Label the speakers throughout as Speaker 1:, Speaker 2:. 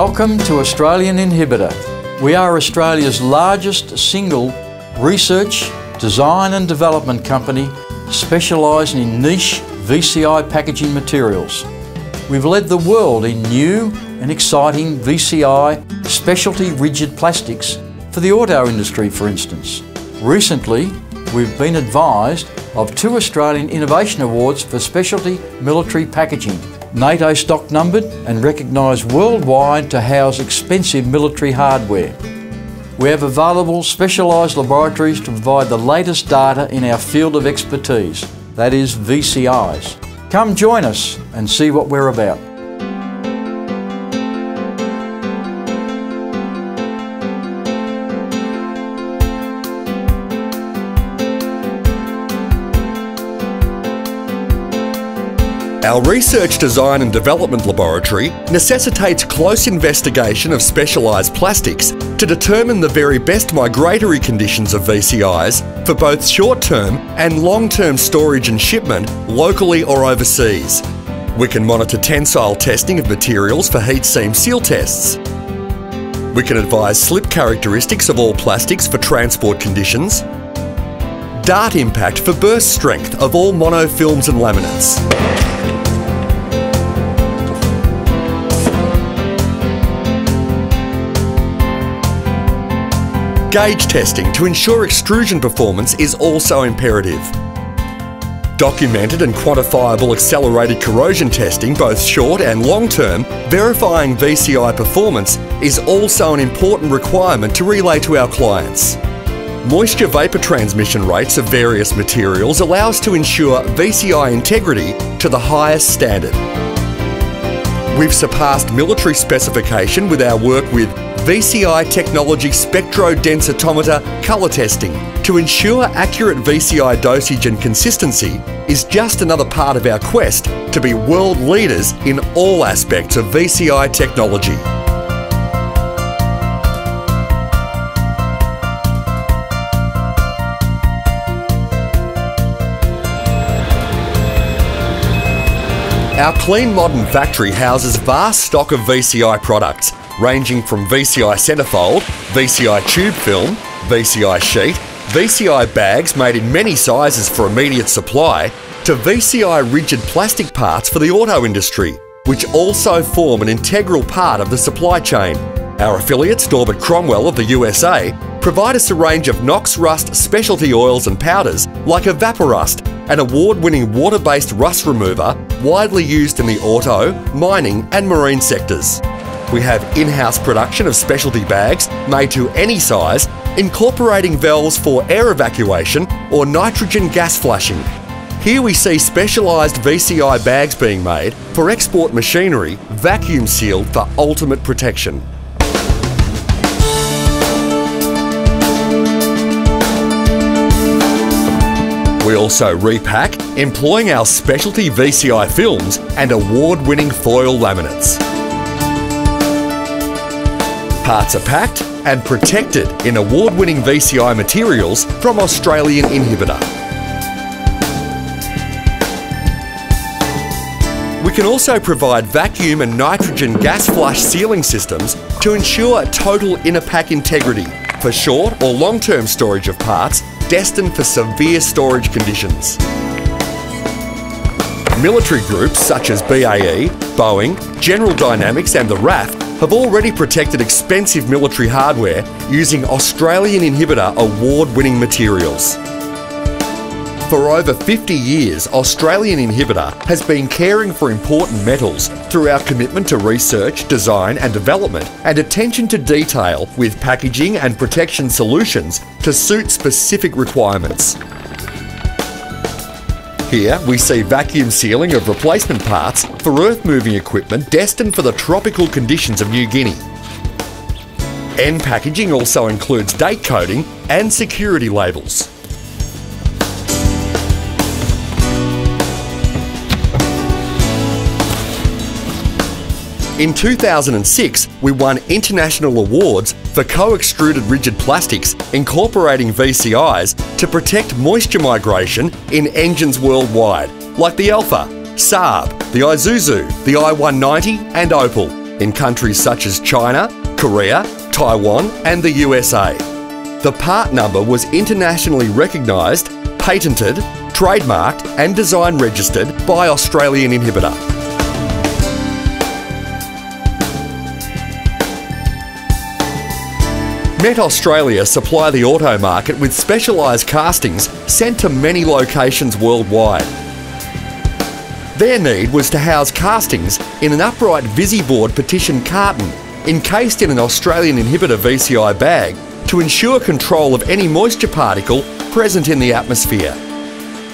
Speaker 1: Welcome to Australian Inhibitor. We are Australia's largest single research, design and development company specialising in niche VCI packaging materials. We've led the world in new and exciting VCI specialty rigid plastics for the auto industry, for instance. Recently, we've been advised of 2 Australian Innovation Awards for specialty military packaging, NATO stock numbered and recognised worldwide to house expensive military hardware. We have available specialised laboratories to provide the latest data in our field of expertise, that is VCIs. Come join us and see what we're about.
Speaker 2: Our research, design and development laboratory necessitates close investigation of specialised plastics to determine the very best migratory conditions of VCIs for both short-term and long-term storage and shipment locally or overseas. We can monitor tensile testing of materials for heat seam seal tests. We can advise slip characteristics of all plastics for transport conditions. Dart impact for burst strength of all monofilms and laminates. Gauge testing to ensure extrusion performance is also imperative. Documented and quantifiable accelerated corrosion testing, both short and long term, verifying VCI performance is also an important requirement to relay to our clients. Moisture vapour transmission rates of various materials allow us to ensure VCI integrity to the highest standard. We've surpassed military specification with our work with VCI technology spectrodensitometer colour testing. To ensure accurate VCI dosage and consistency is just another part of our quest to be world leaders in all aspects of VCI technology. Our clean modern factory houses vast stock of VCI products, ranging from VCI centerfold, VCI tube film, VCI sheet, VCI bags made in many sizes for immediate supply, to VCI rigid plastic parts for the auto industry, which also form an integral part of the supply chain. Our affiliates, Norbert Cromwell of the USA, provide us a range of NOx rust specialty oils and powders like Evaporust, an award-winning water-based rust remover widely used in the auto, mining and marine sectors. We have in-house production of specialty bags made to any size, incorporating valves for air evacuation or nitrogen gas flashing. Here we see specialised VCI bags being made for export machinery, vacuum sealed for ultimate protection. We also repack, employing our specialty VCI films and award-winning foil laminates. Parts are packed and protected in award-winning VCI materials from Australian Inhibitor. We can also provide vacuum and nitrogen gas flush sealing systems to ensure total inner pack integrity for short or long-term storage of parts destined for severe storage conditions. Military groups such as BAE, Boeing, General Dynamics and the RAF have already protected expensive military hardware using Australian Inhibitor award-winning materials. For over 50 years, Australian Inhibitor has been caring for important metals through our commitment to research, design and development and attention to detail with packaging and protection solutions to suit specific requirements. Here we see vacuum sealing of replacement parts for earth-moving equipment destined for the tropical conditions of New Guinea. End packaging also includes date coding and security labels. In 2006, we won international awards for co-extruded rigid plastics incorporating VCIs to protect moisture migration in engines worldwide, like the Alfa, Saab, the Isuzu, the I-190 and Opel. in countries such as China, Korea, Taiwan and the USA. The part number was internationally recognised, patented, trademarked and design registered by Australian Inhibitor. Met Australia supply the auto market with specialised castings sent to many locations worldwide. Their need was to house castings in an upright VisiBoard partition carton encased in an Australian Inhibitor VCI bag to ensure control of any moisture particle present in the atmosphere.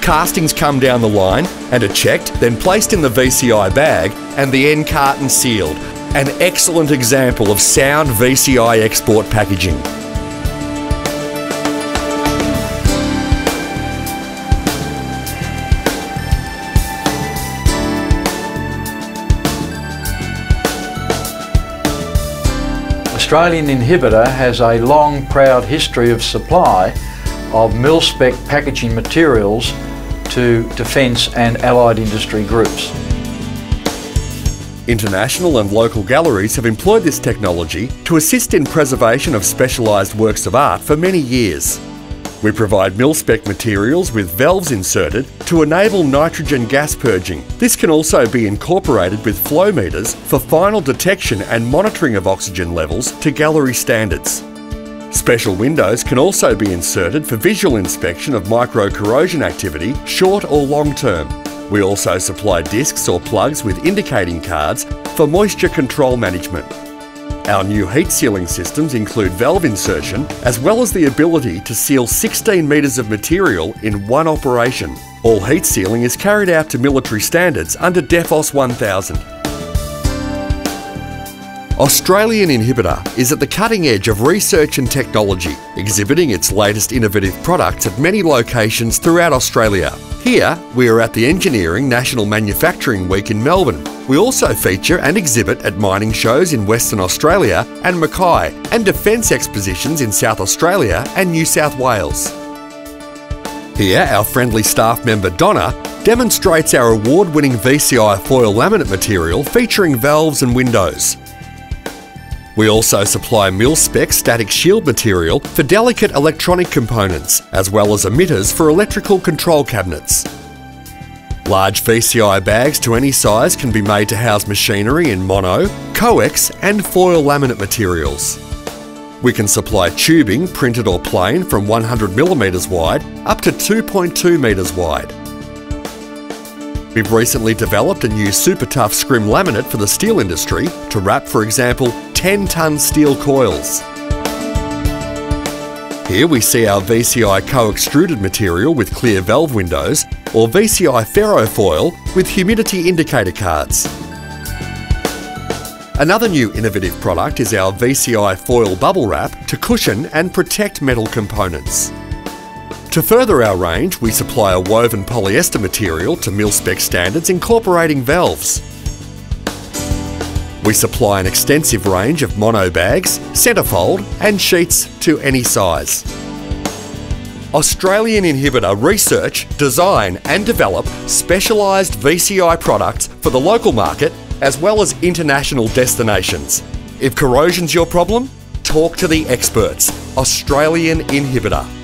Speaker 2: Castings come down the line and are checked, then placed in the VCI bag and the end carton sealed. An excellent example of sound VCI export packaging.
Speaker 1: Australian Inhibitor has a long, proud history of supply of mil-spec packaging materials to defence and allied industry groups.
Speaker 2: International and local galleries have employed this technology to assist in preservation of specialised works of art for many years. We provide mil-spec materials with valves inserted to enable nitrogen gas purging. This can also be incorporated with flow meters for final detection and monitoring of oxygen levels to gallery standards. Special windows can also be inserted for visual inspection of micro-corrosion activity, short or long term. We also supply discs or plugs with indicating cards for moisture control management. Our new heat sealing systems include valve insertion as well as the ability to seal 16 metres of material in one operation. All heat sealing is carried out to military standards under DEFOS 1000. Australian Inhibitor is at the cutting edge of research and technology, exhibiting its latest innovative products at many locations throughout Australia. Here, we are at the Engineering National Manufacturing Week in Melbourne. We also feature and exhibit at mining shows in Western Australia and Mackay, and defence expositions in South Australia and New South Wales. Here, our friendly staff member Donna demonstrates our award-winning VCI foil laminate material featuring valves and windows. We also supply mil-spec static shield material for delicate electronic components, as well as emitters for electrical control cabinets. Large VCI bags to any size can be made to house machinery in mono, coax and foil laminate materials. We can supply tubing, printed or plain, from 100mm wide up to 2.2 metres wide. We've recently developed a new super tough scrim laminate for the steel industry to wrap, for example, 10-tonne steel coils. Here we see our VCI co-extruded material with clear valve windows, or VCI ferrofoil with humidity indicator cards. Another new innovative product is our VCI foil bubble wrap to cushion and protect metal components. To further our range, we supply a woven polyester material to mil-spec standards incorporating valves. We supply an extensive range of mono bags, centrefold and sheets to any size. Australian Inhibitor research, design and develop specialised VCI products for the local market as well as international destinations. If corrosion's your problem, talk to the experts. Australian Inhibitor.